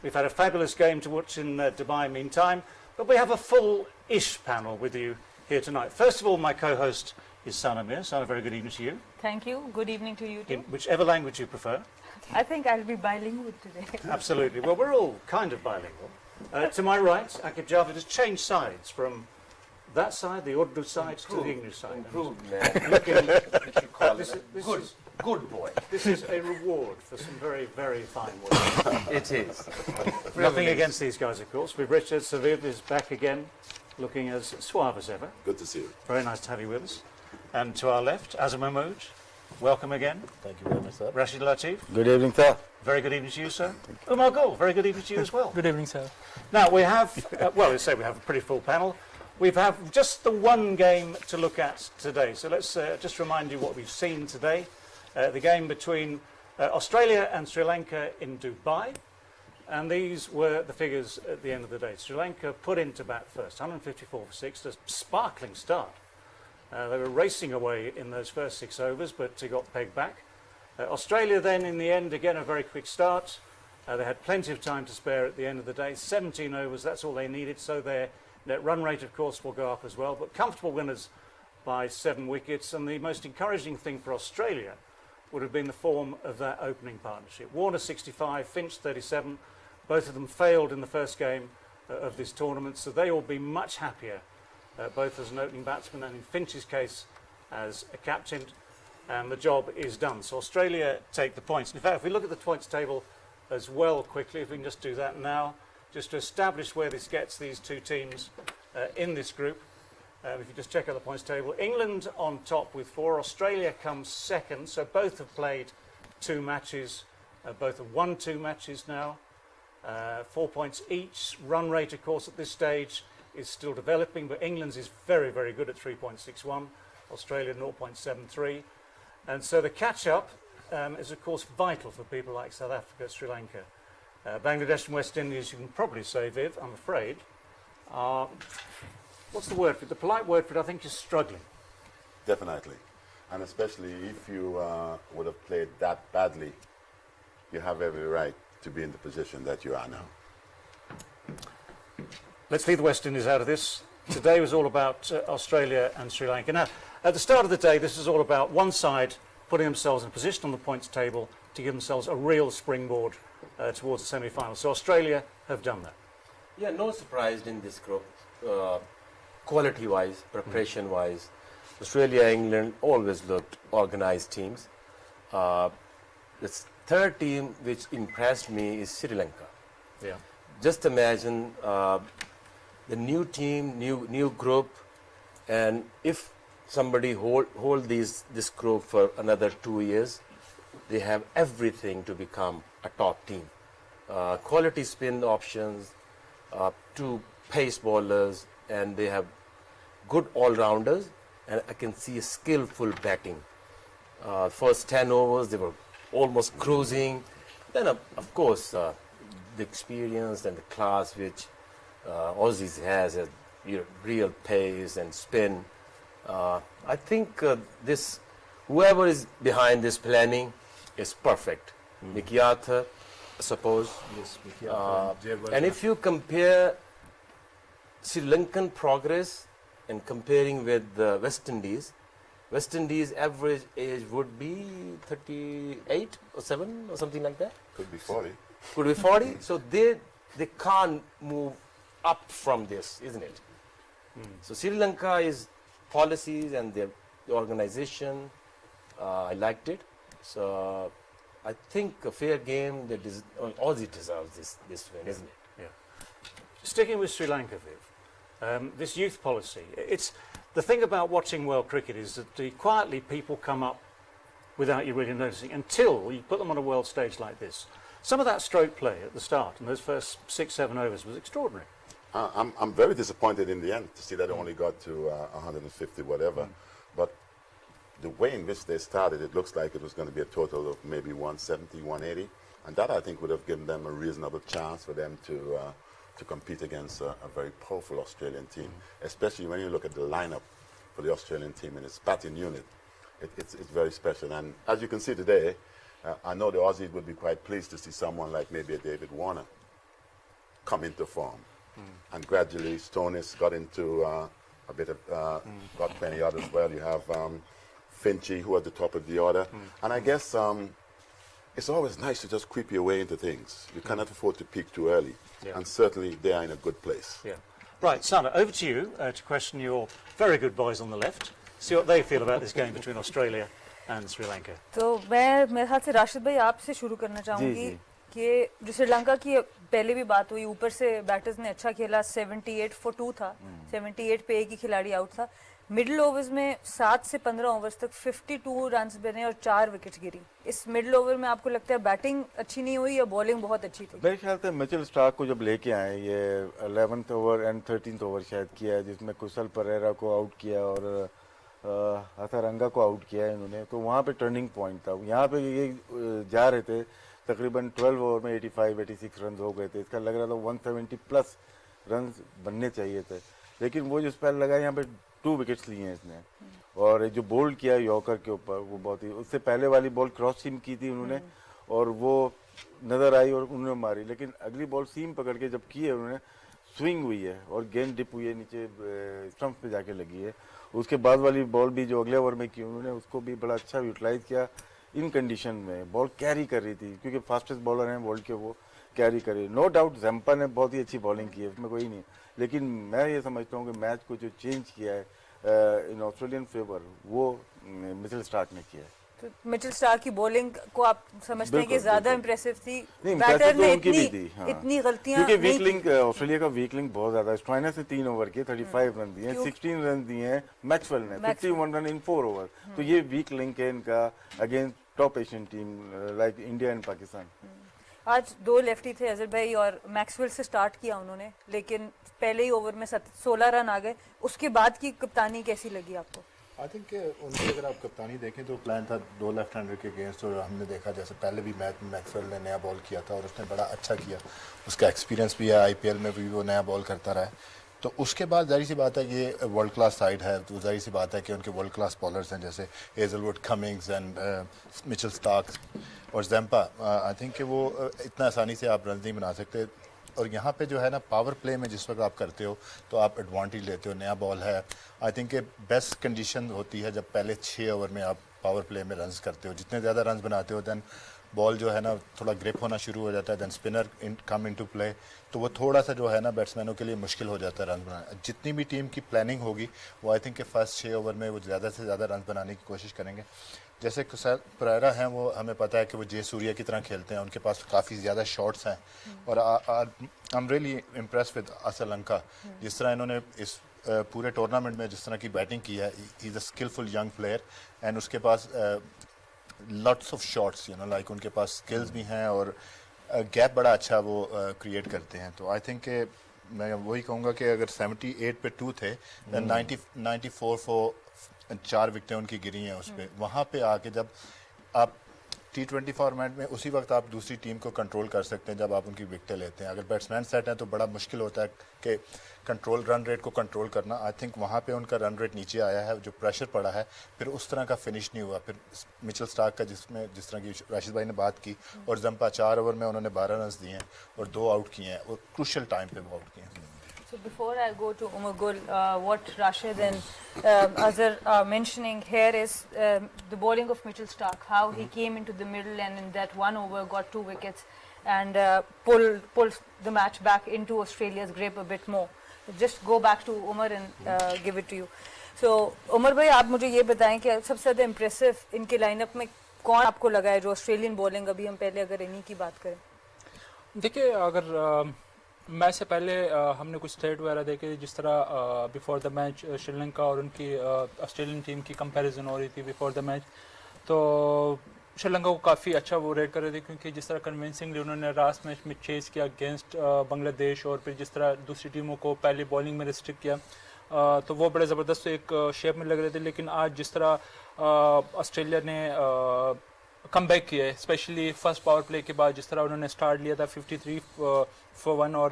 We've had a fabulous game to watch in Dubai meantime, but we have a full-ish panel with you here tonight. First of all, my co-host is Sana Mir. Sana, very good evening to you. Thank you. Good evening to you too. In whichever language you prefer. I think I'll be bilingual today. Absolutely. Well, we're all kind of bilingual. To my right, Akib Javed has changed sides from that side, the Urdu side, to the English side. Improved, man. Good boy. This is a reward for some very, very fine work. It is. Nothing against these guys, of course. With Richard, Saviv is back again, looking as suave as ever. Good to see you. Very nice to have you with us. And to our left, Azam Mahmood, welcome again. Thank you very much, sir. Rashid Latif, Good evening, sir. very good evening to you, sir. Umar Gowl, very good evening to you as well. Good evening, sir. Now, we have, let's say we have a pretty full panel. We have just the one game to look at today. So let's just remind you what we've seen today. The game between Australia and Sri Lanka in Dubai. And these were the figures at the end of the day. Sri Lanka put into bat first, 154 for 6, a sparkling start. They were racing away in those first 6 overs, but got pegged back. Australia then, in the end, again, a very quick start. They had plenty of time to spare at the end of the day. 17 overs, that's all they needed. So their net run rate, of course, will go up as well. But comfortable winners by 7 wickets. And the most encouraging thing for Australia would have been the form of that opening partnership. Warner 65, Finch 37. Both of them failed in the first game of this tournament. So they will be much happier, both as an opening batsman and in Finch's case as a captain. And the job is done. So Australia take the points. In fact, if we look at the points table as well quickly, if we can just do that now, just to establish where this gets these two teams in this group. If you just check out the points table, England on top with 4, Australia comes second, so both have played 2 matches, both have won 2 matches now, 4 points each. Run rate, of course, at this stage is still developing, but England's is very, very good at 3.61, Australia 0.73. And so the catch-up is, of course, vital for people like South Africa, Sri Lanka. Bangladesh and West Indies, you can probably say, Viv, I'm afraid, are, what's the word for it? The polite word for it, I think, is struggling. Definitely. And especially if you would have played that badly, you have every right to be in the position that you are now. Let's leave the West Indies out of this. Today was all about Australia and Sri Lanka. Now, at the start of the day, this is all about one side putting themselves in position on the points table to give themselves a real springboard towards the semi-final. So Australia have done that. Yeah, no surprise in this group. Quality-wise, preparation-wise, Australia, England always looked organized teams. The third team which impressed me is Sri Lanka. Yeah. Just imagine the new team, new group, and if somebody hold this group for another 2 years, they have everything to become a top team. Quality spin options, 2 pace bowlers, and they have good all-rounders, and I can see skillful batting. First 10 overs, they were almost cruising. Then, of course, the experience and the class which Aussies has, real pace and spin. I think whoever is behind this planning is perfect. Mickey Arthur, I suppose. Yes, Mickey Arthur And if you compare Sri Lankan progress and comparing with the West Indies average age would be 38 or 7 or something like that. Could be 40. Could be 40. So they can't move up from this, isn't it? So Sri Lanka is policies and the organization. I liked it. So I think a fair game. Aussie deserves this win, isn't it? Yeah. Sticking with Sri Lanka, Viv, this youth policy, it's the thing about watching world cricket is that quietly people come up without you really noticing until you put them on a world stage like this. Some of that stroke play at the start in those first 6-7 overs was extraordinary. I'm very disappointed in the end to see that it only got to 150 whatever. But the way in which they started, it looks like it was going to be a total of maybe 170, 180. And that, I think, would have given them a reasonable chance for them to compete against a very powerful Australian team, especially when you look at the lineup for the Australian team and its batting unit. It's very special. And as you can see today, I know the Aussies would be quite pleased to see someone like maybe a David Warner come into form. And gradually, Stonis got into a bit of, got plenty others as well. You have Finchy, who at the top of the order. And I guess it's always nice to just creep your way into things. You cannot afford to peak too early. Yeah. And certainly, they are in a good place. Yeah. Right, Sana, over to you to question your very good boys on the left. See what they feel about this game between Australia and Sri Lanka. तो मैं मेरे ख्याल से राशिद भाई आपसे शुरू करना चाहूँगी कि जो श्रीलंका की पहले भी बात हुई, ऊपर से बैटर्स ने अच्छा खेला, 78 for 2 था, 78 पे एक ही खिलाड़ी आउट था। मिडिल ओवर्स में 7 से 15 ओवर्स तक 52 रन्स बने और 4 विकेट्स गिरी। इस मिडिल ओवर में आपको लगता है बैटिंग अच्छी नहीं हुई या बॉलिंग बहुत अच्छी थी? मेरे ख्याल से मिचेल स्टार्क को जब लेके आए, ये 11th over and 13th over शायद किया है, जिसमें कुशल परेरा को आउट किया और हथारंगा को आउट किया है इन्होंने, तो वहाँ पे टर्निंग पॉइंट था। यहाँ पे ये जा रहे थे, तकरीबन 12 ओवर में 85-86 रन हो गए थे। इसका लग रहा था 170 प्लस रन बनने चाहिए थे, लेकिन वो जो स्पेल लगा यहाँ पे 2 विकेट्स लिए हैं इसने। और जो बोल्ड किया यॉर्कर के ऊपर, वो बहुत ही, उससे पहले वाली बॉल क्रॉस सीम की थी उन्होंने और वो नज़र आई और उन्होंने मारी, लेकिन अगली बॉल सीम पकड़ के जब की है उन्होंने, स्विंग हुई है और गेंद डिप हुई है, नीचे स्टंप पे जाके लगी है। उसके बाद वाली बॉल भी जो अगले ओवर में की उन्होंने, उसको भी बड़ा अच्छा यूटिलाइज किया। इन कंडीशन में बॉल कैरी कर रही थी, क्योंकि फास्टेस्ट बॉलर हैं वर्ल्ड के, वो कैरी कर रही। नो डाउट जम्पा ने बहुत ही अच्छी बॉलिंग की है, उसमें कोई नहीं, लेकिन मैं ये समझता हूँ कि मैच को जो चेंज किया है इन ऑस्ट्रेलियन फेवर, वो मिचेल स्टार्क ने किया है। तो मिचेल स्टार्क की बॉलिंग को आप समझते हैं कि ज्यादा इंप्रेसिव थी? नहीं, बैटर तो ने उनकी भी थी, हाँ। इतनी गलतियां क्योंकि वीक नहीं लिंक, ऑस्ट्रेलिया का वीक लिंक बहुत ज्यादा है। स्टॉइनस ने 3 ओवर के 35 रन दिए, 16 रन दिए हैं मैक्सवेल ने, 51 रन इन 4 ओवर। तो ये वीक लिंक है इनका against top Asian team like India and Pakistan. आज 2 लेफ्टी थे, अजहर भाई और मैक्सवेल से स्टार्ट किया उन्होंने, लेकिन पहले ही ओवर में 16 रन आ गए। उसके बाद की कप्तानी कैसी लगी आपको? आई थिंक उनकी अगर आप कप्तानी देखें तो प्लान था 2 लेफ्ट हैंडर के अगेंस्ट, और हमने देखा जैसे पहले भी मैच में मैक्सवेल ने नया बॉल किया था और उसने बड़ा अच्छा किया, उसका एक्सपीरियंस भी है, IPL में भी वो नया बॉल करता रहा है। तो उसके बाद जाहिर सी बात है ये वर्ल्ड क्लास साइड है, तो जाहिर सी बात है कि उनके वर्ल्ड क्लास बॉलर्स हैं जैसे Hazlewood, Cummins and Mitchell Starc और जम्पा। आई थिंक कि वो इतना आसानी से आप रन नहीं बना सकते। और यहाँ पे जो है ना, पावर प्ले में जिस वक्त आप करते हो तो आप एडवांटेज लेते हो, नया बॉल है। आई थिंक कि बेस्ट कंडीशन होती है जब पहले 6 ओवर में आप पावर प्ले में रन्स करते हो। जितने ज़्यादा रन्स बनाते हो दैन बॉल जो है ना थोड़ा ग्रिप होना शुरू हो जाता है, then spinner come into play, तो वो थोड़ा सा जो है ना बैट्समैनों के लिए मुश्किल हो जाता है रन बनाना। जितनी भी टीम की प्लानिंग होगी वो आई थिंक कि फर्स्ट 6 ओवर में वो ज़्यादा से ज़्यादा रन बनाने की कोशिश करेंगे। जैसे परेरा हैं, वो हमें पता है कि वो जे सूर्या की तरह खेलते हैं, उनके पास काफ़ी ज़्यादा शॉट्स हैं। और I am really impress with Sri Lanka, जिस तरह इन्होंने इस पूरे टूर्नामेंट में जिस तरह की बैटिंग की है। He is a skilful young player and उसके पास lots of shots, you know like उनके पास स्किल्स भी हैं और गैप बड़ा अच्छा वो क्रिएट करते हैं। तो आई थिंक कि मैं वही कहूँगा कि अगर 78 पे 2 थे, 94 फॉर 4 विकेटें उनकी गिरी हैं उस पर। वहाँ पे आके जब आप T20 फॉर्मेट में उसी वक्त आप दूसरी टीम को कंट्रोल कर सकते हैं जब आप उनकी विकेटें लेते हैं। अगर बैट्समैन सेट हैं तो बड़ा मुश्किल होता है कि कंट्रोल रन रेट को कंट्रोल करना। आई थिंक वहाँ पे उनका रन रेट नीचे आया है, जो प्रेशर पड़ा है, फिर उस तरह का फिनिश नहीं हुआ। फिर मिचेल स्टार्क का जिस तरह की राशिद भाई ने बात की, और जम्पा 4 ओवर में उन्होंने 12 रन दिए हैं और 2 आउट किए हैं और क्रूशियल टाइम पे वो आउट किए हैं। So before I go to Gul, what Rashid and Azhar are mentioning here is the bowling of Mitchell Starc, how he came into the middle and in that 1 over got 2 wickets and pulled the match back into Australia's grip a bit more. Just go back to Umar and give it to you. So Umar भाई, आप मुझे ये बताएं कि सबसे ज़्यादा impressive इनके lineup में कौन आपको लगा है जो ऑस्ट्रेलियन बॉलिंग, अभी हम पहले अगर इन्हीं की बात करें? देखिए, अगर मैच से पहले हमने कुछ स्टेट वगैरह देखे, जिस तरह बिफोर द मैच श्रीलंका और उनकी ऑस्ट्रेलियन टीम की कंपैरिजन हो रही थी बिफोर द मैच, तो श्रीलंका को काफ़ी अच्छा वो रेट कर रहे थे, क्योंकि जिस तरह कन्विंसिंगली उन्होंने लास्ट मैच में चेस किया अगेंस्ट बांग्लादेश, और फिर जिस तरह दूसरी टीमों को पहले बॉलिंग में रिस्ट्रिक्ट किया, तो वो बड़े ज़बरदस्त एक शेप में लग रहे थे। लेकिन आज जिस तरह ऑस्ट्रेलिया ने कम बैक किया है, स्पेशली फर्स्ट पावर प्ले के बाद जिस तरह उन्होंने स्टार्ट लिया था 53 for 1, और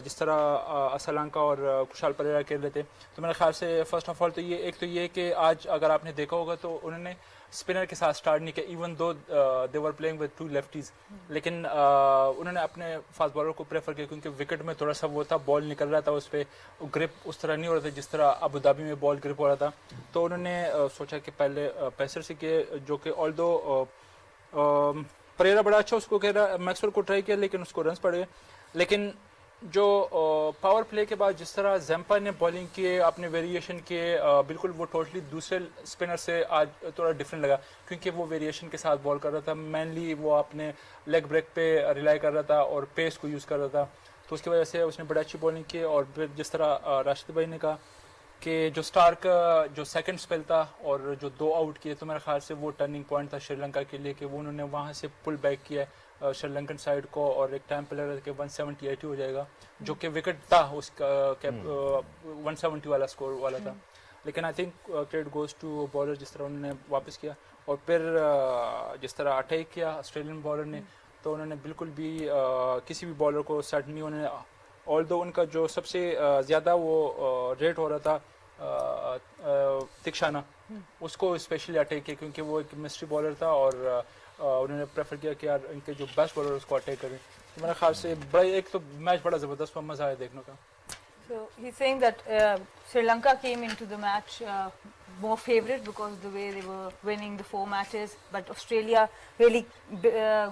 जिस तरह श्रीलंका और कुशाल परेरा खेल रहे थे, तो मेरे ख्याल से फर्स्ट ऑफ ऑल तो ये एक तो ये कि आज अगर आपने देखा होगा तो उन्होंने स्पिनर के साथ स्टार्ट नहीं किया, even though they were playing with two lefties, लेकिन उन्होंने अपने फास्ट बॉलर को प्रेफर किया क्योंकि विकेट में थोड़ा सा वो था, बॉल निकल रहा था, उस पर ग्रिप उस तरह नहीं हो रहा था जिस तरह अबू धाबी में बॉल ग्रिप हो रहा था। तो उन्होंने सोचा कि पहले पेसर से किए, जो कि ऑल दो परेरा बड़ा अच्छा उसको कह रहा, मैक्सवेल को ट्राई किया लेकिन उसको रन्स पड़ गए। लेकिन जो पावर प्ले के बाद जिस तरह जैम्पा ने बॉलिंग किए, अपने वेरिएशन किए, बिल्कुल वो टोटली दूसरे स्पिनर से आज थोड़ा डिफरेंट लगा क्योंकि वो वेरिएशन के साथ बॉल कर रहा था। मेनली वो अपने लेग ब्रेक पे रिलाई कर रहा था और पेस को यूज़ कर रहा था, तो उसकी वजह से उसने बड़ी अच्छी बॉलिंग की। और फिर जिस तरह राशिद भाई ने कहा कि जो स्टार्क जो सेकंड स्पेल था और जो 2 आउट किए, तो मेरे ख्याल से वो टर्निंग पॉइंट था श्रीलंका के लिए कि वो उन्होंने वहाँ से पुल बैक किया श्रीलंकन साइड को, और एक टाइम पे लग रहा था कि 170-80 हो जाएगा, जो कि विकेट था उसका 170 वाला स्कोर वाला था। लेकिन I think credit goes to bowler जिस तरह उन्होंने वापस किया, और फिर जिस तरह अटैक किया ऑस्ट्रेलियन बॉलर ने, तो उन्होंने बिल्कुल भी किसी भी बॉलर को सेट नहीं, उन्होंने ऑल दो उनका जो सबसे ज़्यादा वो रेट हो रहा था तिक्षाना, उसको स्पेशली अटैक किया क्योंकि वो एक मिस्ट्री बॉलर था और उन्होंने प्रेफर किया कि यार इनके जो बेस्ट बॉलर उसको अटैक करें। तो मेरे ख्याल से बड़ा एक तो मैच बड़ा ज़बरदस्त हुआ, मज़ा आया देखने का। So he's saying that Sri Lanka came into the match more favourite because the way they were winning the 4 matches, but Australia really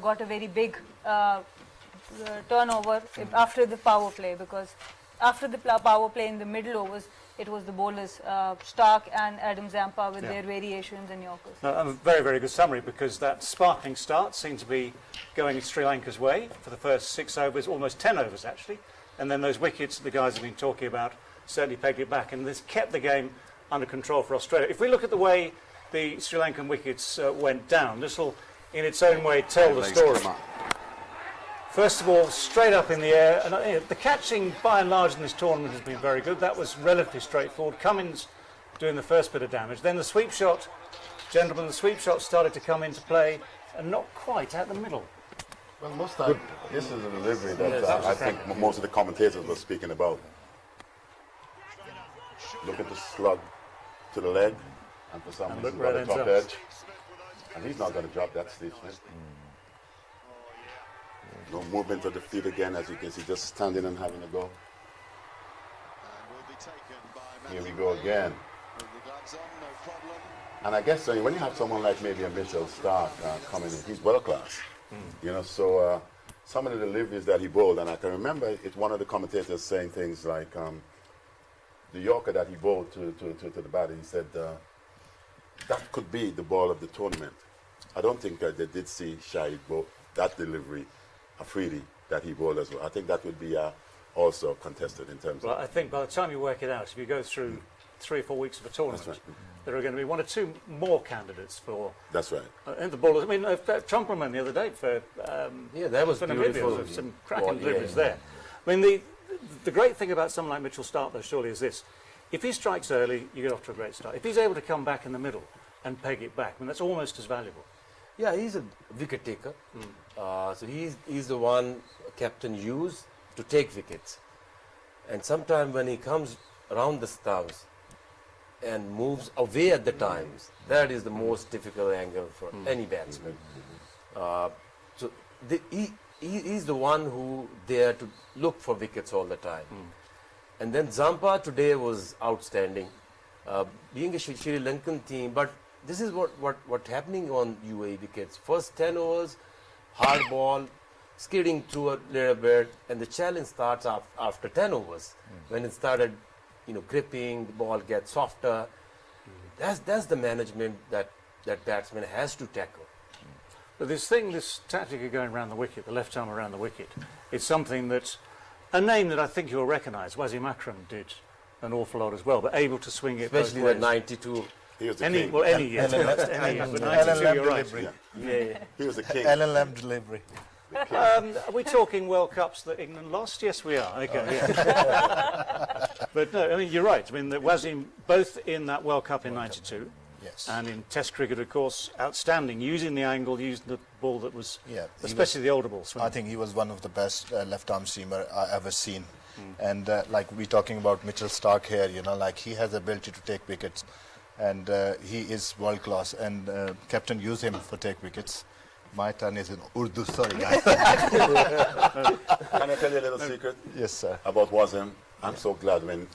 got a very big turnover after the power play, because after the power play in the middle overs, it was the bowlers, Stark and Adam Zampa with their variations and Yorkers. A very, very good summary, because that sparkling start seemed to be going Sri Lanka's way for the first 6 overs, almost 10 overs actually, and then those wickets that the guys have been talking about certainly pegged it back, and this kept the game under control for Australia. If we look at the way the Sri Lankan wickets went down, this will in its own way tell the story. First of all, straight up in the air, and the catching by and large in this tournament has been very good. That was relatively straightforward. Cummins doing the first bit of damage. Then the sweep shot, gentlemen, the sweep shot started to come into play, and not quite at the middle. Well, most time, this is a delivery that I think most of the commentators were speaking about. Look at the slug to the leg, and for some reason, right on the top edge. And he's not going to drop that, Steve Smith. No movement of the feet again, as you can see, just standing and having a go. Here we go again. And I guess when you have someone like maybe a Mitchell Stark coming in, he's world class. You know, so some of the deliveries that he bowled, and I can remember it's one of the commentators saying things like the Yorker that he bowled to the batter, he said that could be the ball of the tournament. I don't think they did see Shoaib bowl that delivery, Afridi, that he bowled as well. I think that would be also contested in terms Well, of... I think by the time you work it out, if you go through 3 or 4 weeks of a tournament, That's right. there are going to be 1 or 2 more candidates for... That's right. And the bowlers, I mean, Trumpelman the other day for that was for beautiful. Namibia, some cracking Ball, deliveries yeah. there. I mean, the great thing about someone like Mitchell Stark, though, surely is this. If he strikes early, you get off to a great start. If he's able to come back in the middle and peg it back, I mean, that's almost as valuable. Yeah, he's a wicket taker. So he's the one captain used to take wickets. And sometimes when he comes around the stumps and moves away at the times, that is the most difficult angle for any batsman. So he's the one who there to look for wickets all the time. And then Zampa today was outstanding, being a Sri Lankan team. But this is what happening on UAE wickets. First 10 overs, hard ball, skidding through a little bit, and the challenge starts after 10 overs when it started, gripping, the ball gets softer. That's the management that batsman has to tackle. But this tactic of going around the wicket, the left arm around the wicket, is something that, a name that I think you'll recognise, Wasim Akram did an awful lot as well, but able to swing it Especially both the ways. 92. He was the Any king. year, to be honest, any year, but 92, you're right. delivery. Yeah. He was the king. LLM delivery. Are we talking World Cups that England lost? Yes, we are. Okay, yeah. But no, I mean, you're right. I mean, Wasim, both in that World Cup in 92 Yes. and in Test cricket, of course, outstanding, using the angle, using the ball that was, Yeah, he especially the older ball swing. I think he was one of the best left-arm seamer I ever seen. And like we're talking about Mitchell Stark here, like he has the ability to take wickets. and he is world class. And captain use him for take wickets. My turn is in Urdu. Sorry, guys. Can I tell you a little secret? Yes, sir. About Wasim? I'm so glad when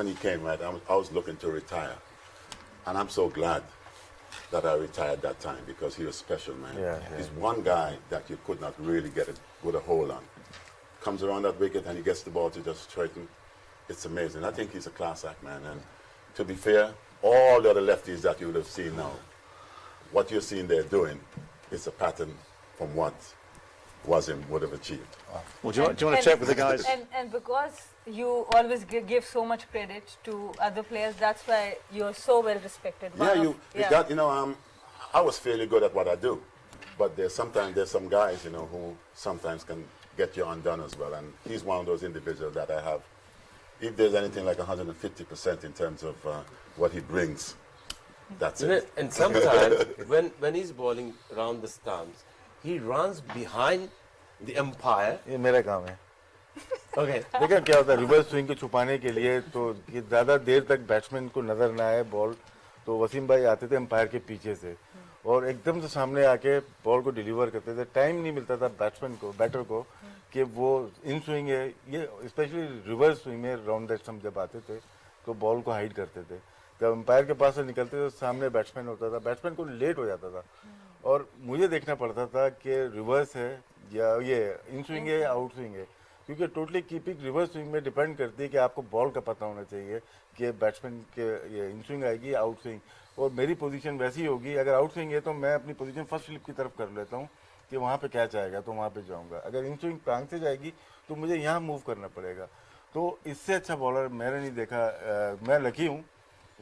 he came, right, I was looking to retire. And I'm so glad that I retired that time because he was special, man. Yeah, He's one guy that you could not really get a hold on. Comes around that wicket and he gets the ball to just straighten. It's amazing. I think he's a class act, man. And to be fair, all the other lefties that you would have seen now, what you're seeing they're doing is a pattern from what Wasim would have achieved. Well, do you want to check with the guys? And because you always give so much credit to other players, that's why you're so well respected. I was fairly good at what I do, but there's some guys, who sometimes can get you undone as well, and he's one of those individuals that I have. If there's anything like 150% in terms of what he brings, that's it. And sometimes when he's bowling around the stumps, he runs behind the umpire. ये मेरा काम है. Okay. देखा क्या होता है reverse swing को छुपाने के लिए तो कि ज़्यादा देर तक बैट्समैन को नजर ना आए बॉल, तो वसीम भाई आते थे एम्पायर के पीछे से और एकदम से सामने आके बॉल को डिलीवर करते थे. टाइम नहीं मिलता था बैट्समैन को, बैटर को, कि वो इन स्विंग है, ये स्पेशली रिवर्स स्विंग में राउंड दैट हम जब आते थे तो बॉल को हाइड करते थे. जब एम्पायर के पास से निकलते थे सामने बैट्समैन होता था, बैट्समैन को लेट हो जाता था और मुझे देखना पड़ता था कि रिवर्स है या ये इन स्विंग है या आउट स्विंग है, क्योंकि टोटली कीपिंग रिवर्स स्विंग में डिपेंड करती है कि आपको बॉल का पता होना चाहिए कि बैट्समैन के ये इन स्विंग आएगी या आउट स्विंग. और मेरी पोजीशन वैसी होगी, अगर आउट स्विंग है तो मैं अपनी पोजीशन फर्स्ट स्लिप की तरफ कर लेता हूँ कि वहाँ पे कैच आएगा तो वहाँ पे जाऊँगा. अगर इन स्विंग टांग से जाएगी तो मुझे यहाँ मूव करना पड़ेगा. तो इससे अच्छा बॉलर मैंने नहीं देखा. मैं लकी हूँ,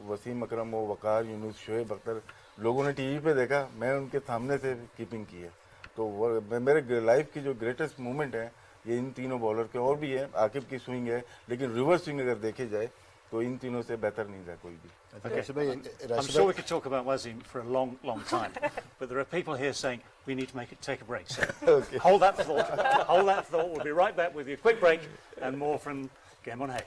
वसीम अकरम हो, वकार यूनुस, शोएब अख्तर, लोगों ने टीवी पे देखा, मैं उनके सामने से कीपिंग की है. तो मेरे लाइफ की जो ग्रेटेस्ट मोमेंट है ये इन तीनों बॉलर के. और भी है, आकिब की स्विंग है, लेकिन रिवर्स स्विंग अगर देखे जाए तो इन तीनों से बेहतर नहीं था कोई भी. Okay. I'm sure we could talk about Wasim for a long, long time, but there are people here saying we need to take a break. So hold that thought. Hold that thought. We'll be right back with you. Quick break and more from Game on Hay.